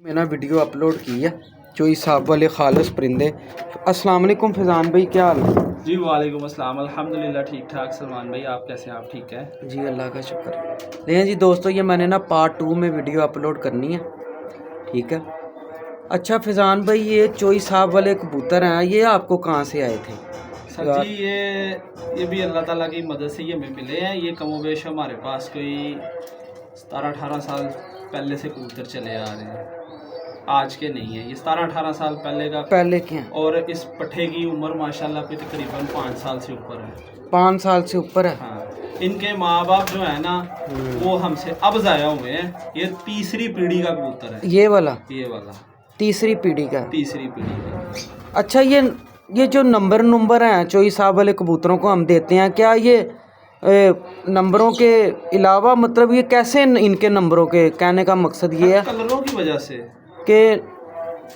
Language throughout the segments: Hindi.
मैंने वीडियो अपलोड की है चोई साहब वाले खालिस परिंदे। अस्सलाम वालेकुम फैज़ान भाई, क्या हाल है? जी वालेकुम अस्सलाम, अल्हम्दुलिल्लाह ठीक ठाक। सलमान भाई आप कैसे हैं? आप ठीक है? जी अल्लाह का शुक्र है। लेकिन जी दोस्तों, ये मैंने ना पार्ट 2 में वीडियो अपलोड करनी है, ठीक है। अच्छा फैज़ान भाई, ये चोई साहब वाले कबूतर हैं, ये आपको कहाँ से आए थे? सर जी ये भी अल्लाह ताला की मदद से ये हमें मिले हैं। ये कमोबेश हमारे पास कोई 17-18 साल पहले से कबूतर चले आ रहे हैं, आज के नहीं है। ये 17-18 साल पहले का पहले के हैं। और इस पट्ठे की उम्र माशाल्लाह पे तकरीबन 5 साल से ऊपर है। 5 साल से ऊपर है। हाँ, इनके माँ बाप जो है ना वो हमसे अब ज़ाया हुए हैं। ये तीसरी पीढ़ी का कबूतर है। ये वाला तीसरी पीढ़ी का। तीसरी पीढ़ी का। अच्छा, ये जो नंबर हैं चोई साहब वाले कबूतरों को हम देते हैं, क्या ये नंबरों के अलावा, मतलब ये कैसे इनके नंबरों के, कहने का मकसद ये है कलरों की वजह से कि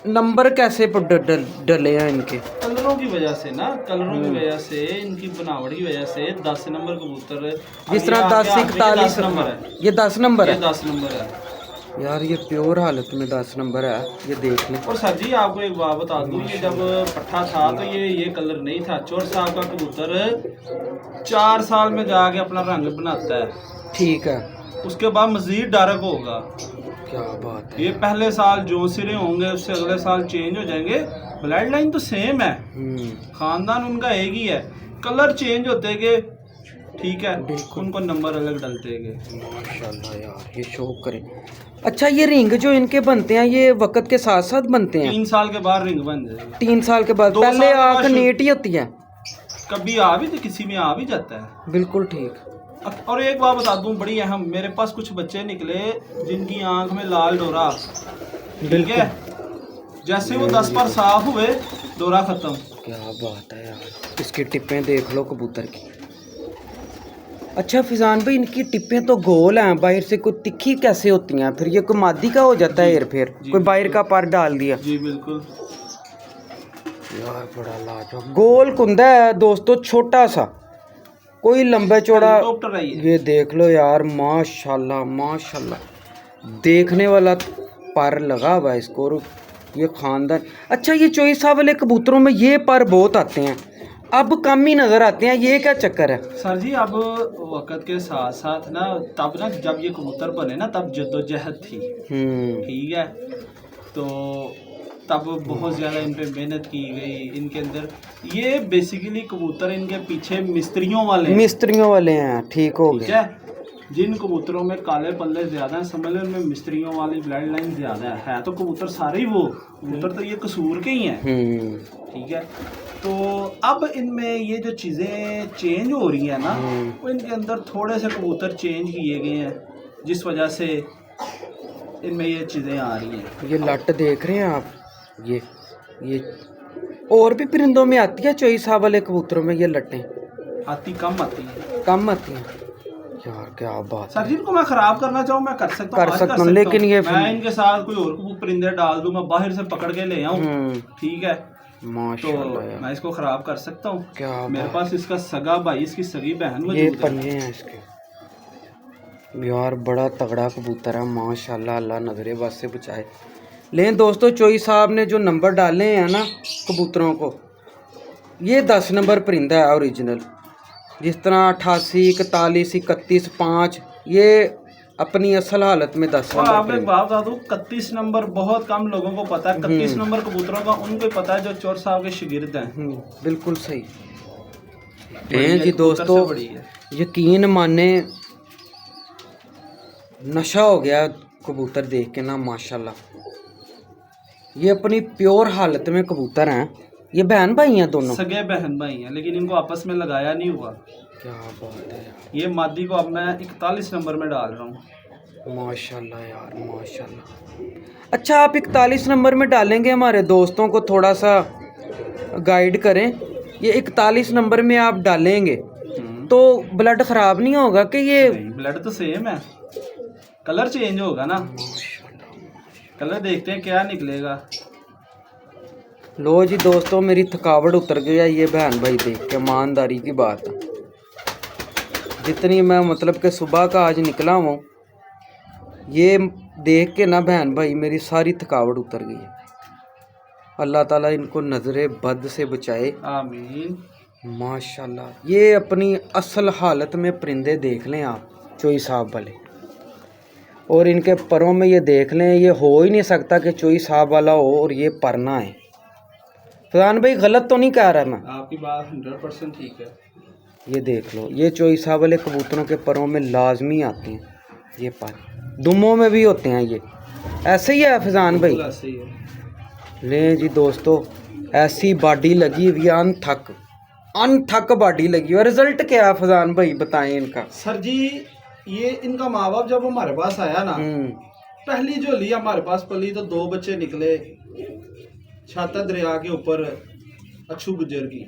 नंबर कैसे डले हैं इनके? कलरों की वजह से ना, कलरों की वजह से, इनकी बनावट की वजह से 10 नंबर कबूतर, जिस तरह 10 41 नंबर है। ये 10 नंबर है। 10 नंबर है यार, ये प्योर हालत में 10 नंबर है, ये देख लें। और सर जी आपको एक बात बता दूं, ये जब पट्ठा था तो ये कलर नहीं था। चोर साहब का कबूतर 4 साल में जाके अपना रंग बनाता है, ठीक है। उसके बाद मजीद डार्क होगा। क्या बात है। ये पहले साल जो सिरे होंगे उससे अगले साल चेंज हो जाएंगे। ब्लड लाइन तो सेम है, खानदान उनका एक ही है, कलर चेंज होते गए, ठीक है, उनको नंबर अलग डलते गए। माशाल्लाह यार, ये शौक करें। अच्छा, ये रिंग जो इनके बनते हैं, ये वक्त के साथ साथ बनते हैं? 3 साल के बाद रिंग बन जाएगी। 3 साल के बाद? पहले आँख नीट ही होती है? कभी आ भी तो किसी में आ भी जाता है। बिल्कुल ठीक। और एक बात बता दूं बड़ी अहम, मेरे पास कुछ बच्चे निकले जिनकी आंख में लाल डोरा, ठीक है, जैसे वो 10 पर साफ हुए डोरा खत्म। क्या बात है यार, इसकी टिप्पें देख लो कबूतर की। अच्छा फैज़ान भाई, इनकी टिप्पें तो गोल हैं, बाहर से कोई तिखी कैसे होती हैं? फिर ये कोई मादी का हो जाता है, फिर कोई बाहर का पर डाल दिया? जी बिल्कुल यार, बड़ा लाजवाब गोल कुंदा है दोस्तों, छोटा सा, कोई लंबा चौड़ा। ये देख लो यार, माशाल्लाह माशाल्लाह, देखने वाला पर लगा हुआ है इसको। और ये खानदान। अच्छा, ये चोई साहब वाले कबूतरों में ये पर बहुत आते हैं, अब कम ही नजर आते हैं, ये क्या चक्कर है? सर जी अब वक्त के साथ साथ ना, तब ना जब ये कबूतर बने ना तब जद्दोजहद थी, ठीक है, तो तब बहुत ज़्यादा इन पे मेहनत की गई। इनके अंदर ये बेसिकली कबूतर, इनके पीछे मिस्त्रियों वाले हैं, ठीक हो गया। जिन कबूतरों में काले पल्ले ज़्यादा हैं, समझ लो उनमें मिस्त्रियों वाली ब्लड लाइन ज़्यादा है। तो कबूतर सारे ही वो कबूतर तो ये कसूर के ही हैं, ठीक है। तो अब इनमें ये जो चीज़ें चेंज हो रही हैं ना, वो इनके अंदर थोड़े से कबूतर चेंज किए गए हैं, जिस वजह से इनमें ये चीज़ें आ रही हैं। ये लट देख रहे हैं आप, ये और भी परिंदों में आती है चोई साहब वाले कबूतरों में ये लटें? कम आती है। कम आती हैं यार, क्या बात। सर जी इनको मैं ख़राब करना चाहूँ मैं कर सकता हूँ, लेकिन ये मैं इनके साथ कोई और परिंदे डाल दूँ, मैं बाहर से पकड़ के ले आऊँ, ठीक है, माशाल्लाह तो मैं इसको ख़राब कर सकता हूँ। क्या मेरे पास इसका सगा भाई, इसकी सगी बहन मौजूद ये है। पंजे हैं इसके यार, बड़ा तगड़ा कबूतर है माशाल्लाह, अल्लाह नजरे बस से बचाए। लेकिन दोस्तों, चोई साहब ने जो नंबर डाले हैं ना कबूतरों को, ये 10 नंबर परिंदा है ओरिजिनल। जिस तरह 88, 41, 31, 5, ये अपनी असल हालत में 10 नंबर। आपको एक बात बता दूं, 31 नंबर बहुत कम लोगों को पता है। 31 नंबर कबूतरों का उनको पता है जो चोर साहब के शागिर्द हैं। बिल्कुल सही। जी दोस्तों, यकीन माने नशा हो गया कबूतर देख के ना, माशाल्लाह। ये अपनी प्योर हालत में कबूतर हैं। ये बहन भाई हैं दोनों? सगे बहन भाई हैं, लेकिन इनको आपस में लगाया नहीं हुआ। क्या बात है यार। ये मादी को अब मैं 41 नंबर में डाल रहा हूँ। माशाल्लाह यार, माशाल्लाह। अच्छा, आप 41 नंबर में डालेंगे, हमारे दोस्तों को थोड़ा सा गाइड करें। ये 41 नंबर में आप डालेंगे तो ब्लड ख़राब नहीं होगा कि? ये ब्लड तो सेम है, कलर चेंज होगा ना। कलर देखते हैं क्या निकलेगा। लो जी दोस्तों, मेरी थकावट उतर गया ये बहन भाई देख के, ईमानदारी की बात है। जितनी मैं मतलब कि सुबह का आज निकला हूँ, ये देख के ना बहन भाई मेरी सारी थकावट उतर गई है। अल्लाह ताला इनको नज़रे बद से बचाए, आमीन। माशाल्लाह। ये अपनी असल हालत में परिंदे देख लें आप, चोई साहब वाले, और इनके परों में ये देख लें, ये हो ही नहीं सकता कि चोई साहब वाला हो और ये पर ना है। फैजान भाई गलत तो नहीं कह रहा मैं? आपकी बात 100% ठीक है। ये देख लो, ये चोई साहब वाले कबूतरों के परों में लाजमी आते हैं ये पर, दुमों में भी होते हैं ये। ऐसे ही है फैजान भाई? बिल्कुल ऐसे ही है। ले जी दोस्तों, ऐसी बॉडी लगी हुई है, अनथक बॉडी लगी हुई है। रिजल्ट क्या है फैजान भाई बताएं इनका? सर जी, ये इनका माँ बाप जब हमारे पास आया ना, पहली जो लिया हमारे पास पली तो 2 बच्चे निकले छाता दरिया के ऊपर, अच्छू गुजर की,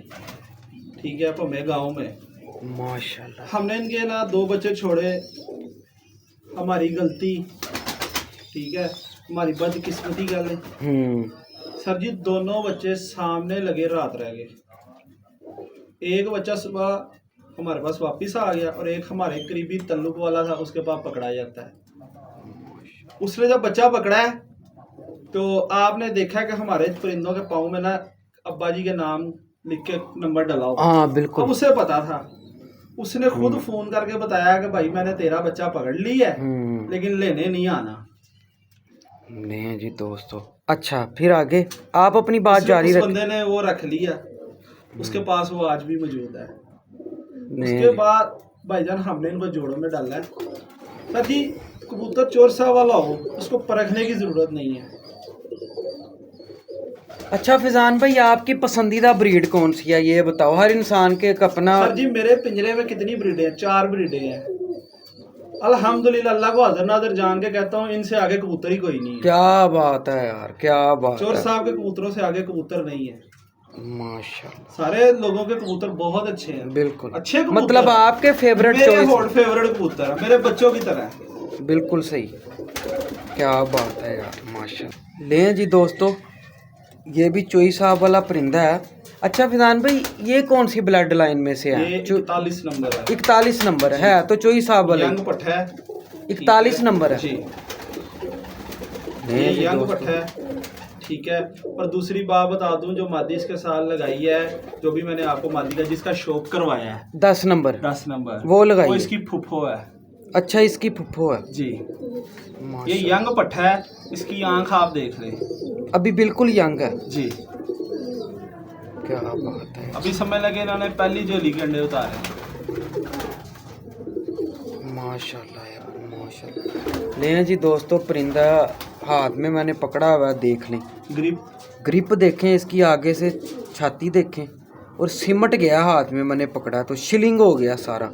ठीक है, भमे गांव में। माशाल्लाह। हमने इनके ना 2 बच्चे छोड़े, हमारी गलती, ठीक है, हमारी बदकिस्मती गल है। सर जी दोनों बच्चे सामने लगे रात रह गए। एक बच्चा सुबह हमारे पास वापस आ गया और एक हमारे करीबी तल्लुक वाला था, उसके पास पकड़ा जाता है। उसने जब बच्चा पकड़ा है तो आपने देखा कि हमारे परिंदों के पाँव में ना अब्बा जी के नाम लिख के नंबर डला हुआ। हाँ बिल्कुल। अब उसे पता था, उसने खुद फोन करके बताया कि भाई मैंने तेरा बच्चा पकड़ लिया है, लेकिन लेने नहीं आना। नहीं जी दोस्तों। अच्छा फिर आगे आप अपनी बात जारी उस रखें। बंदे ने वो रख लिया, उसके पास वो आज भी मौजूद है। उसके बाद भाईजान हमने इनको जोड़ों में डाला है ताकि कबूतर चोर सा वाला हो, उसको परखने की जरूरत नहीं है। अच्छा फैजान भाई आपकी पसंदीदा ब्रीड कौन सी है ये बताओ? हर इंसान के एक अपना। सर जी मेरे पिंजरे में कितनी ब्रीडें हैं? 4 ब्रीडें हैं। अल्हम्दुलिल्लाह, अल्लाह को हाजिर नाजिर जान के कहता हूँ, इनसे आगे कबूतर ही कोई नहीं है। क्या बात है यार, क्या बात चोर है। साहब के कबूतरों से आगे कबूतर नहीं है। माशाल्लाह। सारे लोगों के कबूतर बहुत अच्छे हैं, बिल्कुल अच्छे कबूतर। मतलब आपके फेवरेट मेरे चॉइस? हॉट फेवरेट कबूतर है, मेरे बच्चों की तरह। बिल्कुल सही, क्या बात है यार, माशाल्लाह। ले जी दोस्तों, ये भी चोई साहब वाला परिंदा है। अच्छा फैजान भाई ये कौन सी ब्लड लाइन में से है? ये 41 नंबर है। 41 नंबर है तो चोई साहब वाला यंग पट्ठा है। 41 नंबर है जी, ये यंग पट्ठा है, ठीक है। और दूसरी बात बता दूं, जो मादी इसके साथ लगाई है, जो भी मैंने आपको मादी का जिसका शौक करवाया है 10 नंबर, 10 नंबर वो लगाई, वो इसकी फुफ्फो है। अच्छा इसकी फुफ्फो है जी, ये यंग पट्ठा है। इसकी आंख आप देख लें, अभी बिल्कुल यंग है जी। क्या बात है, अभी समय लगे इन्होंने पहली जोली के अंडे उतारे। माशाल्लाह यार माशाल्लाह। ले जी दोस्तों, परिंदा हाथ में मैंने पकड़ा हुआ है, देख लें ग्रिप देखें इसकी, आगे से छाती देखें, और सिमट गया हाथ में मैंने पकड़ा तो शिलिंग हो गया सारा।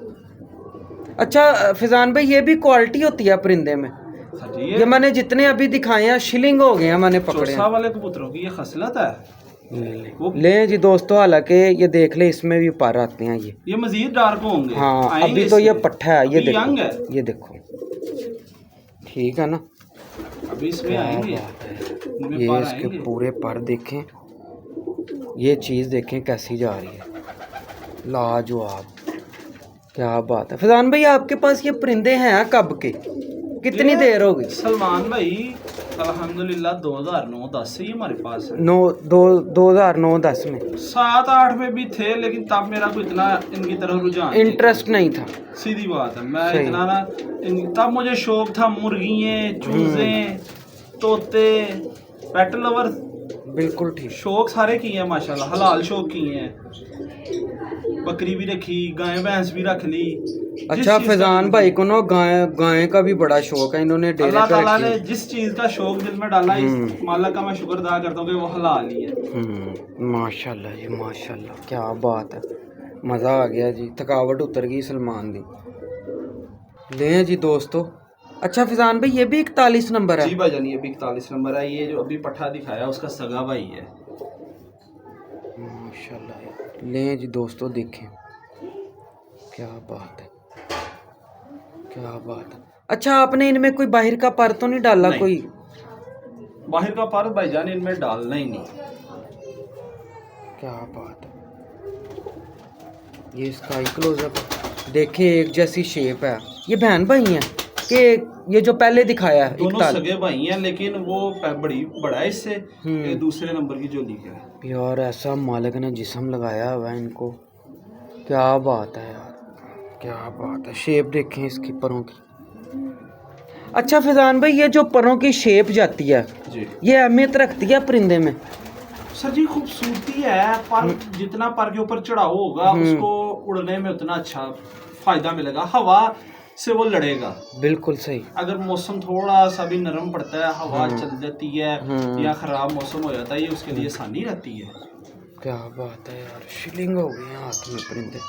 अच्छा फैजान भाई ये भी क्वालिटी होती है परिंदे में? ये मैंने जितने अभी दिखाए हैं शिलिंग हो गए हैं मैंने पकड़े हैं। वाले कबूतरों की ये खसलत है। ले जी दोस्तों, हालांकि ये देख ले इसमें भी पर आते हैं ये मजीद डार्क होंगे। हाँ अभी तो ये पट्ठा है, ये देखो, यंग है। ये देखो, ठीक है ना, अभी इसमें आएंगे, ये इसके पूरे पर देखें, ये चीज़ देखें कैसी जा रही है, लाजवाब, क्या बात है। फैजान भाई आपके पास ये परिंदे हैं कब के, कितनी देर हो गई? सलमान भाई अल्हम्दुलिल्लाह 2009-10 से ही हमारे पास है। 2009-10 में 7-8 में भी थे, लेकिन तब मेरा कोई इतना इनकी तरफ रुझान इंटरेस्ट नहीं था। सीधी बात है, मैं इतना ना तब मुझे शौक था मुर्गियाँ, चूजे, तोते, पेट लवर। बिल्कुल ठीक, शौक सारे किए हैं माशाल्लाह, हलाल शौक किए हैं। बकरी भी रखी, गाय भैंस भी रख ली। अच्छा फैजान भाई को ना गाय का भी बड़ा शौक है, इन्होंने डेरे अल्लाह पे ताला रखी ने है। जिस चीज का शौक दिल में डाला, इस मालिक का मैं शुक्र अदा करता हूँ कि वो हलाल ही है। माशाल्लाह जी माशाल्लाह, क्या बात है, मज़ा आ गया जी, थकावट उतर गई सलमान दी। ले जी दोस्तों, अच्छा फैजान भाई ये भी 41 नंबर है? जी भाईजान ये भी 41 नंबर है। ये जो अभी पट्ठा दिखाया उसका सगा भाई है। माशाल्लाह। ले जी दोस्तों देखें, क्या बात है, क्या बात है। अच्छा आपने इनमें कोई बाहर का पर तो नहीं डाला? नहीं। कोई बाहर का पर भाईजान इनमें डालना ही नहीं। क्या बात है, ये इसका क्लोजअप देखें, एक जैसी शेप है। ये बहन भाई हैं कि ये जो पहले दिखाया है दोनों 41। सगे भाई हैं, लेकिन वो बड़ा है इससे, ये दूसरे नंबर की जोड़ी है। यार ऐसा मालिक ने जिस्म लगाया हुआ है इनको, क्या बात है यार, क्या बात है। शेप देखें इसकी परों की। अच्छा फैजान भाई, ये जो परों की शेप जाती है जी, ये अहमियत रखती है परिंदे में? सर जी खूबसूरती है, पर जितना पर के ऊपर चढ़ाव होगा उसको उड़ने में उतना अच्छा फायदा मिलेगा, हवा से वो लड़ेगा। बिल्कुल सही। अगर मौसम थोड़ा सा भी नरम पड़ता है, हवा चल जाती है या खराब मौसम हो जाता है, ये उसके लिए आसानी रहती है। क्या बात है यार, शिलिंग हो गई है हाथ में परिंदे।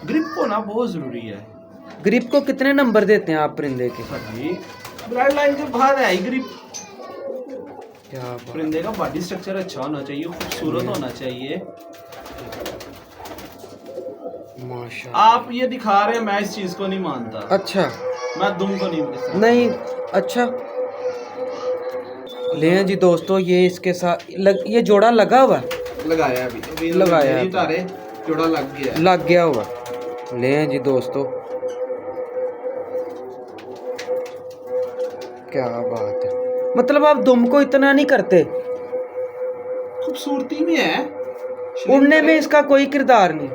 ग्रिप होना बहुत जरूरी है। ग्रिप को कितने नंबर देते हैं आप परिंदे के? सर जी ब्लड लाइन के बाहर है ग्रिप। क्या बात। परिंदे का बॉडी स्ट्रक्चर अच्छा होना चाहिए, खूबसूरत होना चाहिए। माशाल्लाह। आप ये दिखा रहे हैं, मैं इस चीज को नहीं मानता। अच्छा। मैं दुम को नहीं नहीं। अच्छा ले हैं जी दोस्तों, ये इसके साथ ये जोड़ा लगा हुआ है? लगाया अभी लगाया है। तारे जोड़ा लग गया हुआ। ले हैं जी दोस्तों, क्या बात है। मतलब आप दुम को इतना नहीं करते? खूबसूरती में है, उड़ने में इसका कोई किरदार नहीं।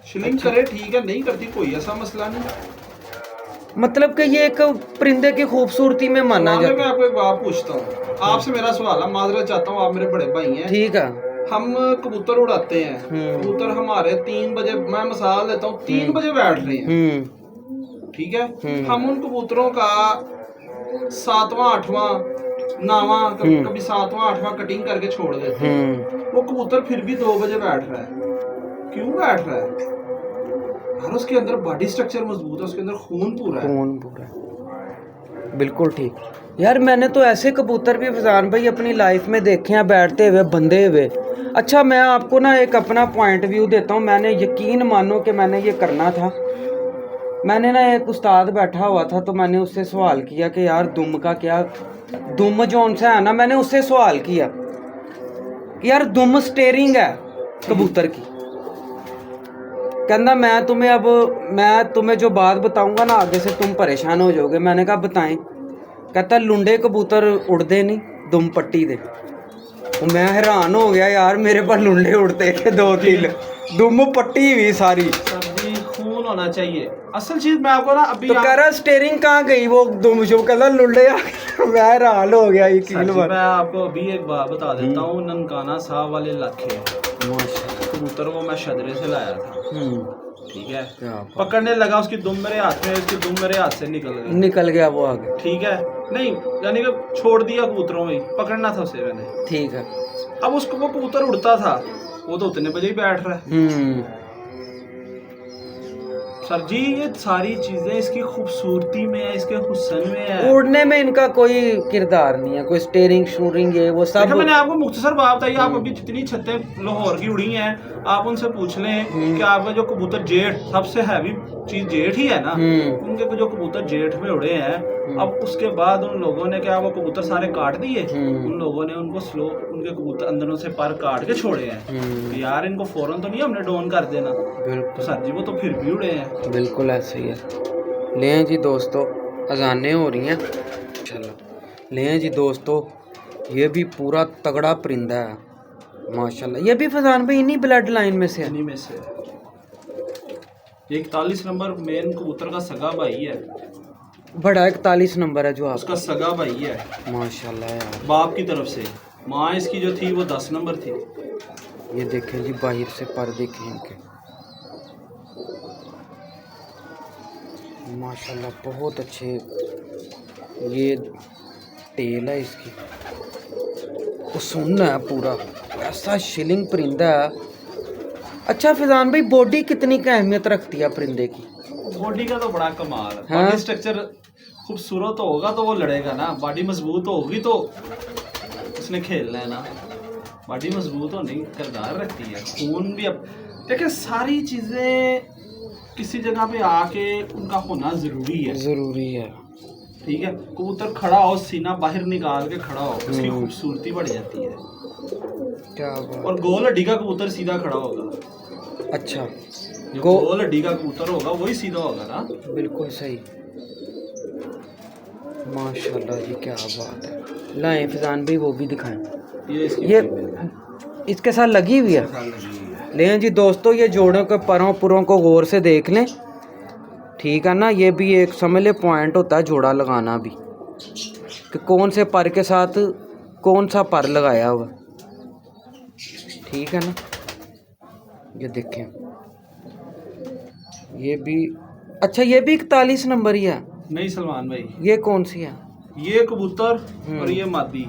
शिलिंग करे ठीक है, नहीं करती कोई ऐसा मसला नहीं। मतलब कि ये एक परिंदे की खूबसूरती में माना जाता है। मैं आपको एक बात पूछता हूँ, आपसे मेरा सवाल है, माजरत चाहता हूँ, आप मेरे बड़े भाई हैं। ठीक है। हम कबूतर उड़ाते हैं, कबूतर हमारे 3 बजे, मैं मिसाल देता हूँ, 3 बजे बैठ रहे हैं, ठीक है। हम उन कबूतरों का 7वां 8वां 9वां कभी 7वां 8वां कटिंग करके छोड़ देते हैं। वो कबूतर फिर भी 2 बजे बैठ रहा है, क्यों बैठ रहा है? यार उसके अंदर बॉडी स्ट्रक्चर मजबूत है, उसके अंदर खून पूरा है। बिल्कुल ठीक। यार मैंने तो ऐसे कबूतर भी फैजान भाई अपनी लाइफ में देखे हैं बैठते हुए, बंधे हुए। अच्छा मैं आपको ना एक अपना पॉइंट व्यू देता हूँ। मैंने यकीन मानो कि मैंने ये करना था। मैंने ना एक उस्ताद बैठा हुआ था, तो मैंने उससे सवाल किया कि यार दुम का क्या, दुम जौन सा है ना, मैंने उससे सवाल किया कि यार दुम स्टेयरिंग है कबूतर की। कहना मैं तुम्हें जो बात बताऊंगा ना आगे से तुम परेशान हो जाओगे। मैंने कहा बताएं। कहता लुंडे कबूतर उड़ते नहीं, दुम पट्टी दे। मैं हैरान हो गया यार, मेरे पास लुंडे उड़ते थे 2-3, दुम पट्टी हुई सारी। खून होना चाहिए असल चीज। मैं आपको ना अभी तो कह रहा स्टेयरिंग कहाँ गई वो दुम जो, कहता लुंडे आ गए। मैं हैरान हो गया यकीन। मैं आपको अभी एक बात बता देता हूँ, ननकाना साहब वाले इलाके कबूतर वो मैं शदरे से लाया था, ठीक है। पकड़ने लगा, उसकी दुम मेरे हाथ में, उसकी दुम मेरे हाथ से निकल गया वो आगे, ठीक है। नहीं यानी कि छोड़ दिया कबूतरों में, पकड़ना था उसे मैंने, ठीक है। अब उसको वो कबूतर उड़ता था, वो तो उतने बजे ही बैठ रहा है। सर जी ये सारी चीजें इसकी खूबसूरती में है, इसके हुस्न में है। उड़ने में इनका कोई किरदार नहीं है, कोई स्टेयरिंग शूरिंग है वो सब। मैंने आपको मुख्तसर बात बताई। आप अभी जितनी छतें लाहौर की उड़ी हैं, आप उनसे पूछ लें कि आपका जो कबूतर जेठ, सबसे हैवी चीज जेठ ही है ना, उनके जो कबूतर जेठ में उड़े हैं, अब उसके बाद उन लोगों ने क्या वो कबूतर सारे काट दिए। उन लोगों ने उनको स्लो, उनके कबूतर अंदरों से पर काट के छोड़े हैं। तो यार इनको फौरन तो नहीं हमने डोन कर देना। तो सर जी वो तो फिर भी उड़े हैं। बिल्कुल ऐसे ही है। ले जी दोस्तों, अजानें हो रही हैं, चलो। ले जी दोस्तों, ये भी पूरा तगड़ा परिंदा है माशाल्लाह। ये भी फैजान भाई इन्हीं ब्लड लाइन में से है? इन्हीं में से। 41 नंबर मेन कबूतर का सगा भाई है। बड़ा 41 नंबर है जो आप, उसका सगा भाई है माशाल्लाह यार, बाप की तरफ से। माँ इसकी जो थी वो 10 नंबर थी। ये देखें जी, बाहर से पर देखें इनके, माशाल्लाह बहुत अच्छे। ये टेल है इसकी, वो सुनना है पूरा, ऐसा शिलिंग परिंदा है। अच्छा फैजान भाई, बॉडी कितनी का अहमियत रखती है परिंदे की? बॉडी का तो बड़ा कमाल है। बॉडी स्ट्रक्चर खूबसूरत होगा तो वो लड़ेगा ना, बॉडी मजबूत होगी तो उसने खेलना है ना। बॉडी मजबूत होने की किरदार रखती है, खून भी। अब देखिए सारी चीज़ें किसी जगह पे आके उनका होना ज़रूरी है, ठीक है। कबूतर खड़ा हो, सीना बाहर निकाल के खड़ा हो, उसकी खूबसूरती बढ़ जाती है। क्या बात। और गोल हड्डी का कबूतर सीधा खड़ा होगा। अच्छा, गोल हड्डी का कबूतर होगा वही सीधा होगा ना। बिल्कुल सही। माशाल्लाह जी, क्या बात है। लाएं फैजान भाई वो भी दिखाएं। ये इसके साथ लगी हुई है। इसकी लें जी दोस्तों, ये जोड़ों के परों पुरों को गौर से देख लें, ठीक है ना। ये भी एक समझ ले पॉइंट होता है जोड़ा लगाना भी, कि कौन से पर के साथ कौन सा पर लगाया हुआ, ठीक है ना। ये देखें, ये भी अच्छा, ये भी 41 नंबर ही है। नहीं सलमान भाई, ये कौन सी है? ये कबूतर और ये मादी,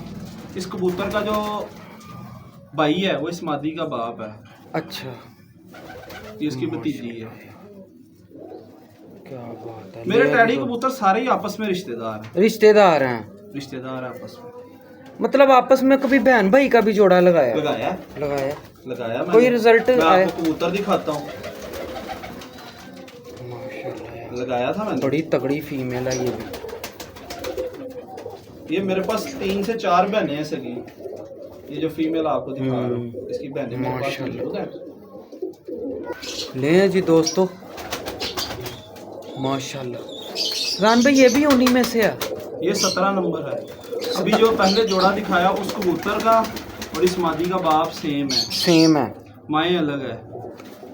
इस कबूतर का जो भाई है वो इस मादी का बाप है। अच्छा, ये इसकी भतीजी है। क्या बात है। मेरे टैडी कबूतर सारे ही आपस में रिश्तेदार हैं। रिश्तेदार हैं, रिश्तेदार हैं आपस में। मतलब आपस में कभी बहन भाई का भी जोड़ा लगाया? लगाया लगाया मैंने। कोई रिजल्ट मैं आया? आपको कबूतर दिखाता हूँ। माशाल्लाह, लगाया था मैंने। बड़ी तगड़ी फीमेल है ये भी। ये मेरे पास 3 से 4 बहनें हैं सगी। ये जो फीमेल आपको दिखा रहा हूँ, इसकी बहनें मेरे पास मौजूद हैं। ले जी दोस्तों, माशाल्लाह। रान भाई ये भी उन्हीं में से है? ये 17 नंबर है। अभी जो पहले जोड़ा दिखाया उस कबूतर का और इस मादी का बाप सेम है। सेम है, माएँ अलग है।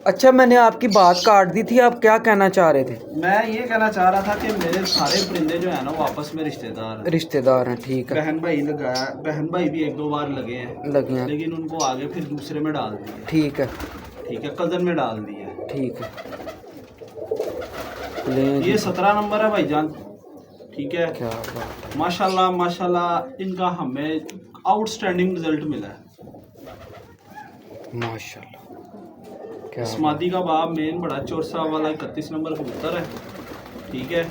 अच्छा, मैंने आपकी बात काट दी थी, आप क्या कहना चाह रहे थे? मैं ये कहना चाह रहा था कि मेरे सारे परिंदे जो है ना वो आपस में रिश्तेदार हैं, ठीक है। बहन भाई लगाया, बहन भाई भी 1-2 बार लगे हैं, लेकिन उनको आगे फिर दूसरे में डाल दिया। ठीक है, कजन में डाल दिया। ठीक है। ये 17 नंबर है भाईजान, ठीक है। क्या बात, माशाल्लाह माशाल्लाह, इनका हमें आउटस्टैंडिंग रिजल्ट मिला है। माशाल्लाह, क्या इस मादी का बाप मेन बड़ा चोरसा वाला 31 नंबर कबूतर है, ठीक है।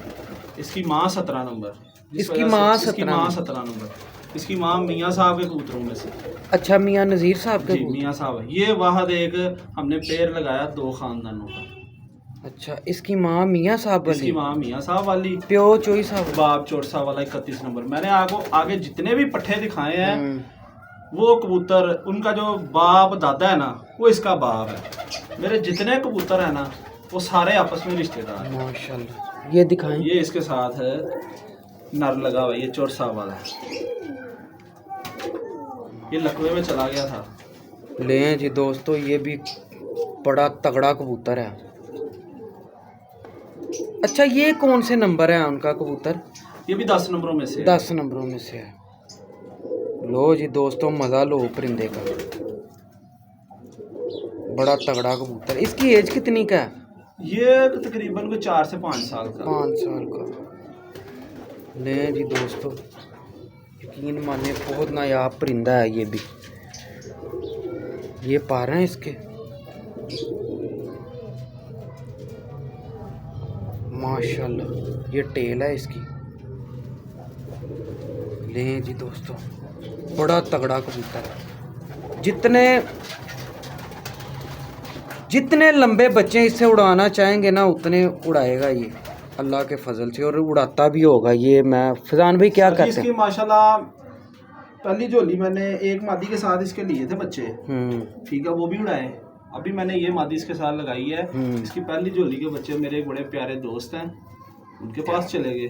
इसकी माँ 17 नंबर। इसकी माँ 17 नंबर। इसकी माँ मियाँ साहब के कबूतरों में से। अच्छा, मियाँ नज़ीर साहब के? मियाँ साहब है। ये वहाँ एक हमने पेड़ लगाया 2 खानदानों का। अच्छा, इसकी माँ मियाँ साहब वाली? इसकी माँ मियाँ साहब वाली, प्यो चोई साहब, बाप चोरसा वाला 31 नंबर। मैंने आगे जितने भी पट्ठे दिखाए हैं वो कबूतर, उनका जो बाप दादा है ना वो इसका बाप है। मेरे जितने कबूतर है ना वो सारे आपस में रिश्तेदार हैं। माशाल्लाह। ये दिखाएं। ये इसके साथ है नर लगा हुआ, ये चोरसा वाला है। ये लकवे में चला गया था। ले जी दोस्तों, ये भी बड़ा तगड़ा कबूतर है। अच्छा, ये कौन से नंबर है उनका कबूतर? ये भी 10 नंबरों में से। 10 नंबरों में से है। लो जी दोस्तों, मज़ा लो परिंदे का, बड़ा तगड़ा कबूतर। इसकी एज कितनी का है? ये तकरीबन कोई 4 से 5 साल का। 5 साल का। ले जी दोस्तों, यकीन माने बहुत नायाब परिंदा है ये भी। ये पा रहे हैं इसके, माशाल्लाह। ये टेल है इसकी। ले जी दोस्तों, बड़ा तगड़ा कबूतर है। जितने लंबे बच्चे इससे उड़ाना चाहेंगे ना उतने उड़ाएगा ये, अल्लाह के फजल से, और उड़ाता भी होगा ये। मैं फैजान भाई क्या कहते हैं? इसकी माशाल्लाह पहली झोली मैंने एक मादी के साथ इसके लिए थे बच्चे, ठीक है, वो भी उड़ाए। अभी मैंने ये मादी इसके साथ लगाई है। इसकी पहली झोली के बच्चे मेरे एक बड़े प्यारे दोस्त हैं, उनके पास चले गए।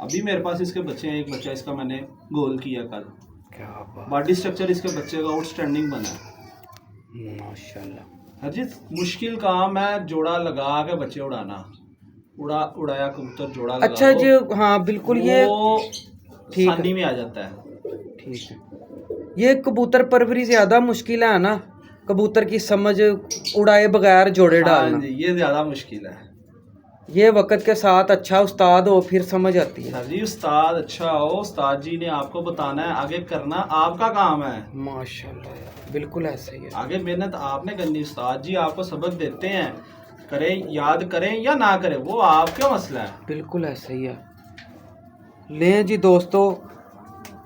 अभी मेरे पास इसके बच्चे हैं। एक बच्चा इसका मैंने गोल किया कल। क्या बॉडी स्ट्रक्चर इसके बच्चे का आउटस्टैंडिंग बना है, माशाल्लाह। हरजीत, मुश्किल काम है जोड़ा लगा के बच्चे उड़ाना। उड़ाया कबूतर जोड़ा लगा। अच्छा जी, हाँ बिल्कुल, ये ठीक आसानी में आ जाता है। ठीक है। ये कबूतर परवरी ज़्यादा मुश्किल है ना, कबूतर की समझ उड़ाए बगैर जोड़े डालना। जी, ये ज़्यादा मुश्किल है। ये वक्त के साथ अच्छा उस्ताद हो फिर समझ आती है। सर जी, उस्ताद अच्छा हो, उस्ताद जी ने आपको बताना है, आगे करना आपका काम है। माशाल्लाह, बिल्कुल ऐसे ही है। आगे मेहनत आपने करनी। उस्ताद जी आपको सबक देते हैं, करें, याद करें या ना करें, वो आपका मसला है। बिल्कुल ऐसे ही है। लें जी दोस्तों,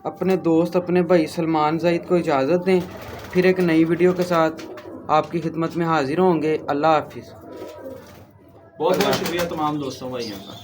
अपने दोस्त अपने भाई सलमान ज़ाहिद को इजाज़त दें। फिर एक नई वीडियो के साथ आपकी खिदमत में हाजिर होंगे। अल्लाह हाफिज़। बहुत बहुत शुक्रिया तमाम दोस्तों भाइयों का।